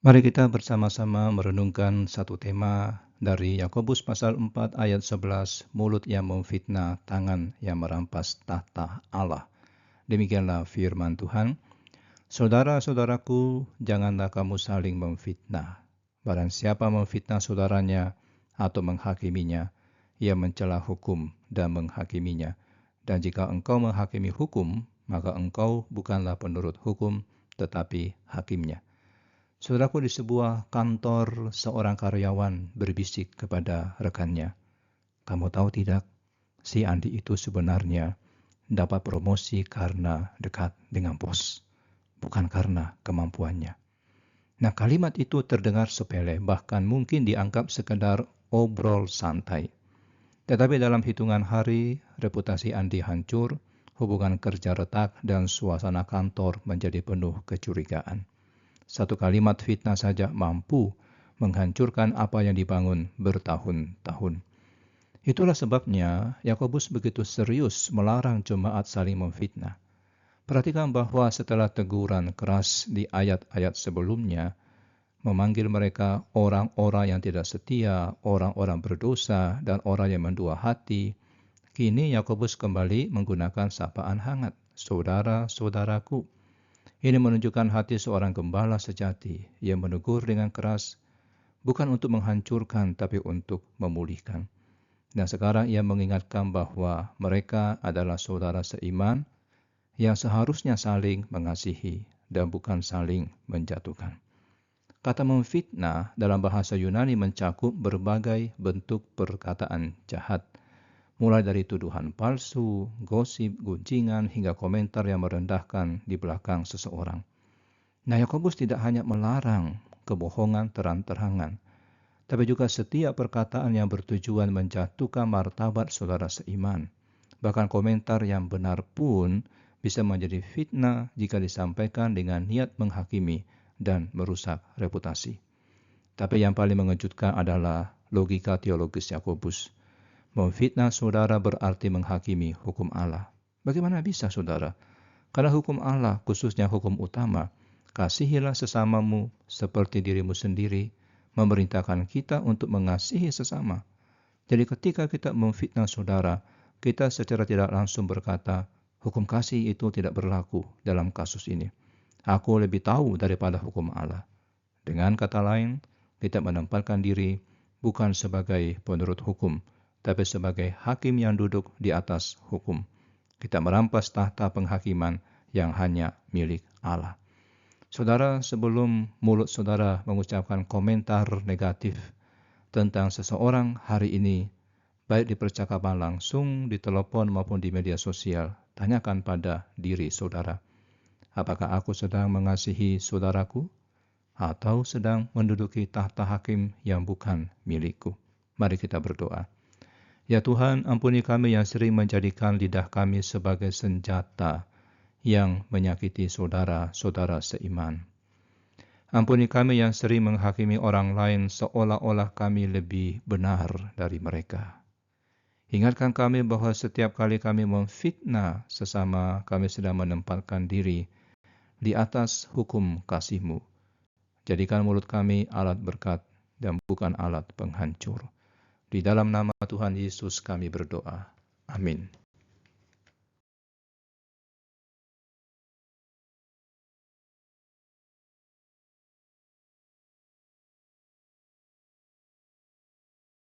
Mari kita bersama-sama merenungkan satu tema dari Yakobus pasal 4 ayat 11, mulut yang memfitnah, tangan yang merampas tahta Allah. Demikianlah firman Tuhan. Saudara-saudaraku, janganlah kamu saling memfitnah. Barang siapa memfitnah saudaranya atau menghakiminya, ia mencela hukum dan menghakiminya. Dan jika engkau menghakimi hukum, maka engkau bukanlah penurut hukum, tetapi hakimnya. Saudaraku, di sebuah kantor, seorang karyawan berbisik kepada rekannya, "Kamu tahu tidak, si Andi itu sebenarnya dapat promosi karena dekat dengan bos, bukan karena kemampuannya." Nah, kalimat itu terdengar sepele, bahkan mungkin dianggap sekedar obrol santai. Tetapi dalam hitungan hari, reputasi Andi hancur, hubungan kerja retak, dan suasana kantor menjadi penuh kecurigaan. Satu kalimat fitnah saja mampu menghancurkan apa yang dibangun bertahun-tahun. Itulah sebabnya Yakobus begitu serius melarang jemaat saling memfitnah. Perhatikan bahwa setelah teguran keras di ayat-ayat sebelumnya, memanggil mereka orang-orang yang tidak setia, orang-orang berdosa, dan orang yang mendua hati, kini Yakobus kembali menggunakan sapaan hangat, saudara-saudaraku. Ini menunjukkan hati seorang gembala sejati yang menegur dengan keras, bukan untuk menghancurkan tapi untuk memulihkan. Dan sekarang ia mengingatkan bahwa mereka adalah saudara seiman yang seharusnya saling mengasihi dan bukan saling menjatuhkan. Kata memfitnah dalam bahasa Yunani mencakup berbagai bentuk perkataan jahat, mulai dari tuduhan palsu, gosip, gunjingan, hingga komentar yang merendahkan di belakang seseorang. Nah, Yakobus tidak hanya melarang kebohongan terang-terangan, tapi juga setiap perkataan yang bertujuan menjatuhkan martabat saudara seiman. Bahkan komentar yang benar pun bisa menjadi fitnah jika disampaikan dengan niat menghakimi dan merusak reputasi. Tapi yang paling mengejutkan adalah logika teologis Yakobus. Memfitnah saudara berarti menghakimi hukum Allah. Bagaimana bisa, saudara? Karena hukum Allah, khususnya hukum utama, kasihilah sesamamu seperti dirimu sendiri, memerintahkan kita untuk mengasihi sesama. Jadi ketika kita memfitnah saudara, kita secara tidak langsung berkata, hukum kasih itu tidak berlaku dalam kasus ini. Aku lebih tahu daripada hukum Allah. Dengan kata lain, kita menempatkan diri bukan sebagai penurut hukum, tapi sebagai hakim yang duduk di atas hukum. Kita merampas tahta penghakiman yang hanya milik Allah. Saudara, sebelum mulut saudara mengucapkan komentar negatif tentang seseorang hari ini, baik di percakapan langsung, di telepon maupun di media sosial, tanyakan pada diri saudara, apakah aku sedang mengasihi saudaraku atau sedang menduduki tahta hakim yang bukan milikku? Mari kita berdoa. Ya Tuhan, ampuni kami yang sering menjadikan lidah kami sebagai senjata yang menyakiti saudara-saudara seiman. Ampuni kami yang sering menghakimi orang lain seolah-olah kami lebih benar dari mereka. Ingatkan kami bahwa setiap kali kami memfitnah sesama, kami sedang menempatkan diri di atas hukum kasih-Mu. Jadikan mulut kami alat berkat dan bukan alat penghancur. Di dalam nama Tuhan Yesus kami berdoa. Amin.